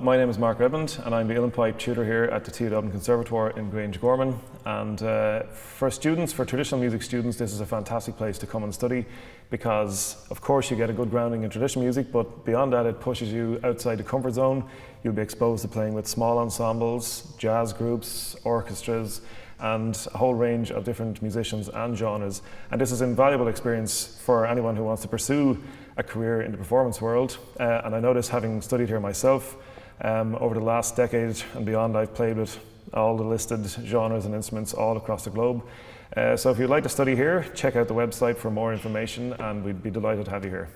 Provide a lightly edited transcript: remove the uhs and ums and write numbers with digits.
my name is Mark Redmond and I'm the uilleann pipe tutor here at the TUDublin Conservatoire in Grange Gorman. And for traditional music students, this is a fantastic place to come and study because, of course, you get a good grounding in traditional music, but beyond that, it pushes you outside the comfort zone. You'll be exposed to playing with small ensembles, jazz groups, orchestras, and a whole range of different musicians and genres. And this is an invaluable experience for anyone who wants to pursue a career in the performance world. And I know this having studied here myself. Over the last decade and beyond, I've played with all the listed genres and instruments all across the globe. So if you'd like to study here, check out the website for more information and we'd be delighted to have you here.